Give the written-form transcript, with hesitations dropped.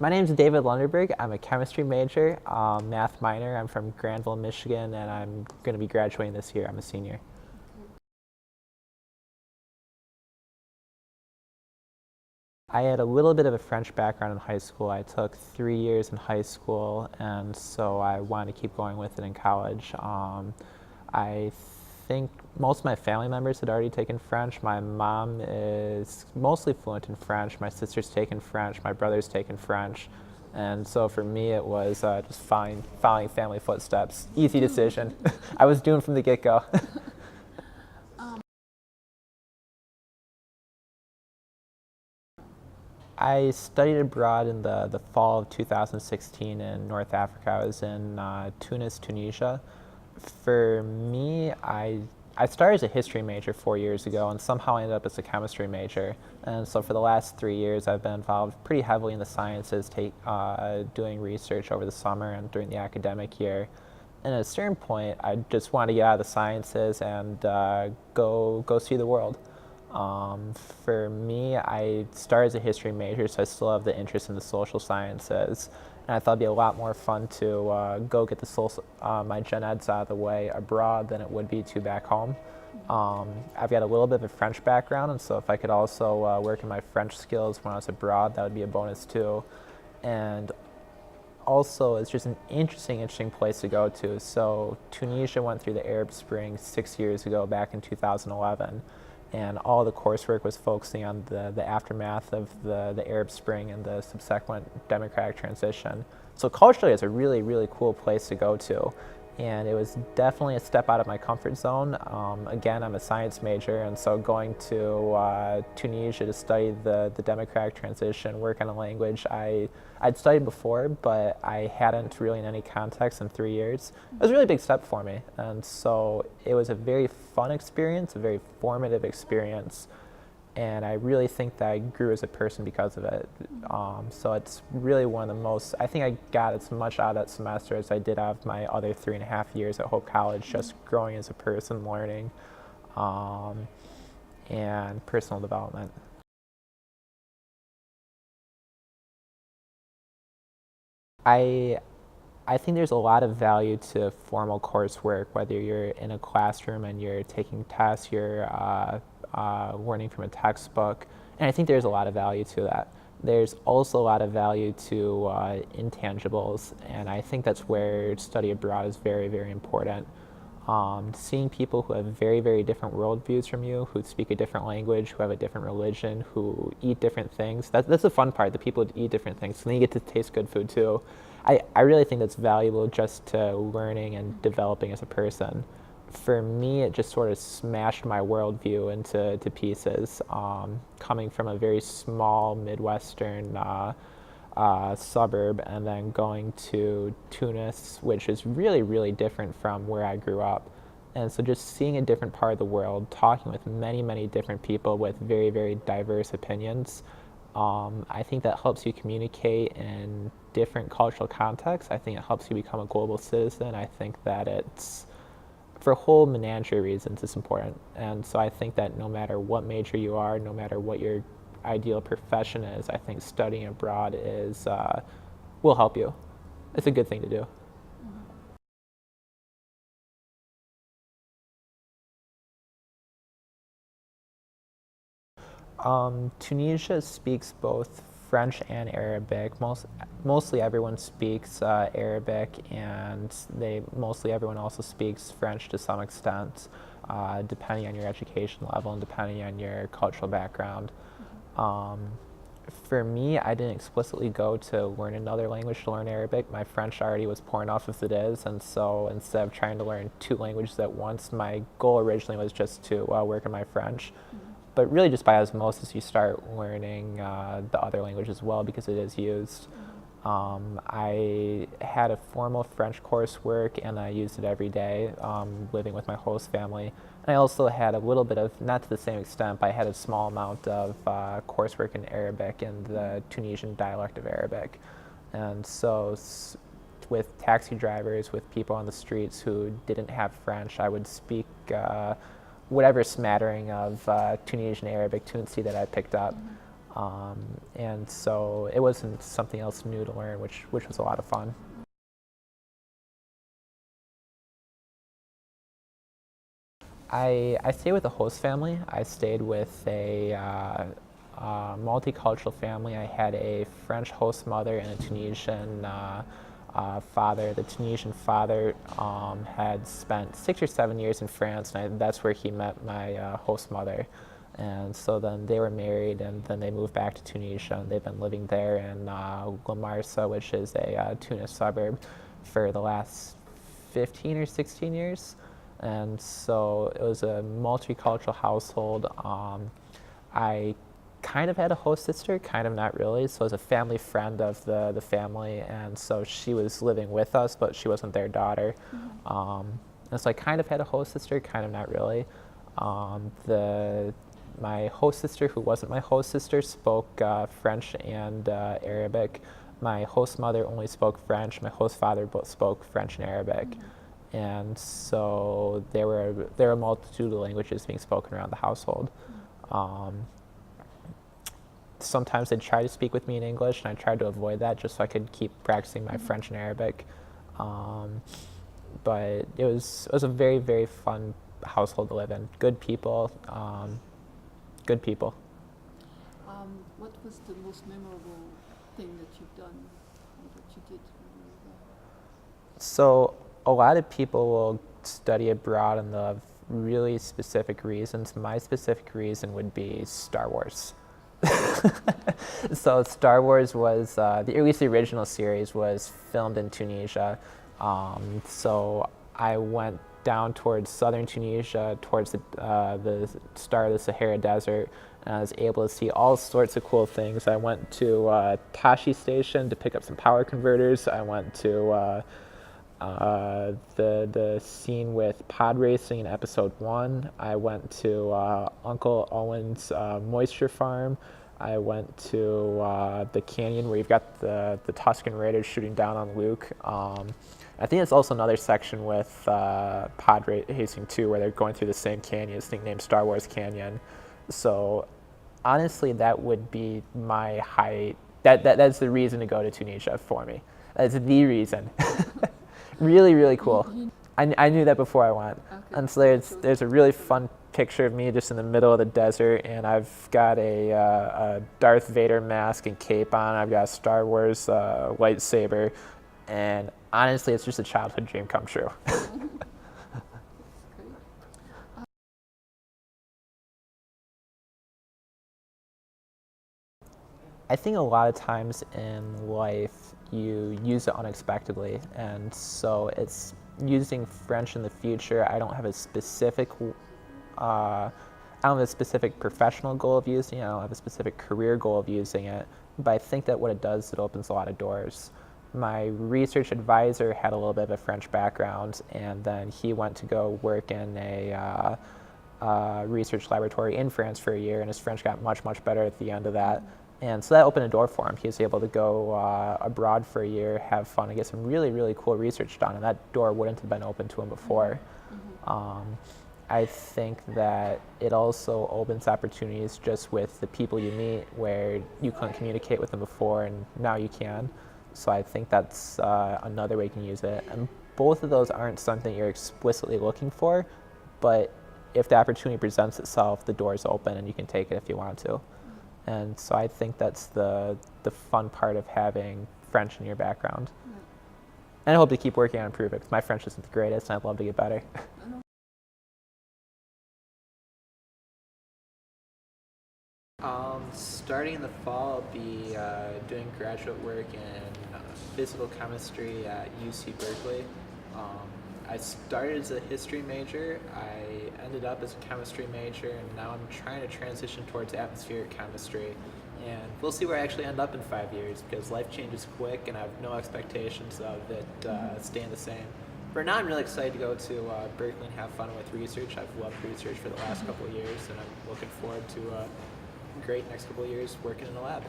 My name is David Lunderberg. I'm a chemistry major, math minor. I'm from Granville, Michigan, and I'm going to be graduating this year. I'm a senior. I had a little bit of a French background in high school. I took 3 years in high school, and so I wanted to keep going with it in college. I think most of my family members had already taken French. My mom is mostly fluent in French. My sister's taken French. My brother's taken French. And so for me, it was just following family footsteps. Easy decision. I was doomed from the get-go. I studied abroad in the fall of 2016 in North Africa. I was in Tunis, Tunisia. For me, I started as a history major 4 years ago and somehow ended up as a chemistry major. And so for the last 3 years, I've been involved pretty heavily in the sciences, doing research over the summer and during the academic year. And at a certain point, I just wanted to get out of the sciences and go see the world. For me, I started as a history major, so I still have the interest in the social sciences. And I thought it'd be a lot more fun to go get my gen eds out of the way abroad than it would be to back home. I've got a little bit of a French background, and so if I could also work in my French skills when I was abroad, that would be a bonus too. And also, it's just an interesting place to go to. So Tunisia went through the Arab Spring 6 years ago, back in 2011. And all the coursework was focusing on the aftermath of the Arab Spring and the subsequent democratic transition. So culturally, it's a really cool place to go to. And it was definitely a step out of my comfort zone. Again, I'm a science major, and so going to Tunisia to study the democratic transition, work on a language I'd studied before, but I hadn't really in any context in 3 years. It was a really big step for me. And so it was a very fun experience, a very formative experience. And I really think that I grew as a person because of it. So it's really one of the most, I think I got as much out of that semester as I did out of my other 3.5 years at Hope College, just growing as a person, learning, and personal development. I I think there's a lot of value to formal coursework, whether you're in a classroom and you're taking tests, you're learning from a textbook, and I think there's a lot of value to that. There's also a lot of value to intangibles, and I think that's where study abroad is very important. Seeing people who have very different worldviews from you, who speak a different language, who have a different religion, who eat different things. That's the fun part, the people who eat different things. So then you get to taste good food too. I really think that's valuable just to learning and developing as a person. For me, it just sort of smashed my worldview into pieces. Coming from a very small Midwestern suburb and then going to Tunis, which is really different from where I grew up. And so just seeing a different part of the world, talking with many different people with very diverse opinions, I think that helps you communicate in different cultural contexts. I think it helps you become a global citizen. I think that it's, for a whole menagerie of reasons, it's important. And so I think that no matter what major you are, no matter what your ideal profession is, I think studying abroad will help you. It's a good thing to do. Tunisia speaks both French and Arabic. Mostly everyone speaks Arabic, and mostly everyone also speaks French to some extent, depending on your education level and depending on your cultural background. For me, I didn't explicitly go to learn another language to learn Arabic. My French already was poor enough as it is, and so instead of trying to learn two languages at once, my goal originally was just to work on my French. But really just by osmosis, you start learning the other language as well because it is used. I had a formal French coursework and I used it every day, living with my host family. And I also had a little bit of, not to the same extent, but I had a small amount of coursework in Arabic and the Tunisian dialect of Arabic. And so with taxi drivers, with people on the streets who didn't have French, I would speak whatever smattering of Tunisian Arabic Tunisi that I picked up. And so it wasn't something else new to learn, which was a lot of fun. I stayed with a host family. I stayed with a multicultural family. I had a French host mother and a Tunisian father. The Tunisian father had spent 6 or 7 years in France, and that's where he met my host mother. And so then they were married, and then they moved back to Tunisia, and they've been living there in La Marsa, which is a Tunis suburb, for the last 15 or 16 years. And so it was a multicultural household. I kind of had a host sister, kind of not really. So it was a family friend of the family, and so she was living with us, but she wasn't their daughter. And so I kind of had a host sister, kind of not really. My host sister, who wasn't my host sister, spoke French and Arabic. My host mother only spoke French. My host father both spoke French and Arabic. And so there were a multitude of languages being spoken around the household. Sometimes they'd try to speak with me in English, and I tried to avoid that just so I could keep practicing my French and Arabic. But it was a very, very fun household to live in. Good people. Good people. What was the most memorable thing that you've done, or that you did when you were there? So a lot of people will study abroad and they'll have really specific reasons. My specific reason would be Star Wars. So Star Wars was, at least the original series was filmed in Tunisia. So I went down towards southern Tunisia, towards the start of the Sahara Desert, and I was able to see all sorts of cool things. I went to Tashi Station to pick up some power converters. I went to the scene with pod racing in episode 1. I went to Uncle Owen's moisture farm. I went to the canyon where you've got the Tusken Raiders shooting down on Luke. I think it's also another section with pod racing too, where they're going through the same canyon, this thing named Star Wars Canyon. So honestly, that would be my high. That's the reason to go to Tunisia for me. That's the reason. Really, really cool. I knew that before I went. Okay. And so there's a really fun picture of me just in the middle of the desert, and I've got a Darth Vader mask and cape on. I've got a Star Wars lightsaber, and honestly, it's just a childhood dream come true. I think a lot of times in life you use it unexpectedly, and so it's using French in the future. I don't have a specific professional goal of using it. I don't have a specific career goal of using it, but I think that what it does, it opens a lot of doors. My research advisor had a little bit of a French background, and then he went to go work in a research laboratory in France for a year, and his French got much, much better at the end of that. And so that opened a door for him. He was able to go abroad for a year, have fun, and get some really, really cool research done, and that door wouldn't have been open to him before. I think that it also opens opportunities just with the people you meet where you couldn't communicate with them before, and now you can. So I think that's another way you can use it. And both of those aren't something you're explicitly looking for, but if the opportunity presents itself, the door's open and you can take it if you want to. And so I think that's the fun part of having French in your background. Yeah. And I hope to keep working on improving it, because my French isn't the greatest, and I'd love to get better. Starting in the fall, I'll be doing graduate work in physical chemistry at UC Berkeley. I started as a history major, I ended up as a chemistry major, and now I'm trying to transition towards atmospheric chemistry. And we'll see where I actually end up in 5 years, because life changes quick and I have no expectations of it staying the same. For now, I'm really excited to go to Berkeley and have fun with research. I've loved research for the last couple of years, and I'm looking forward to a great next couple of years working in the lab.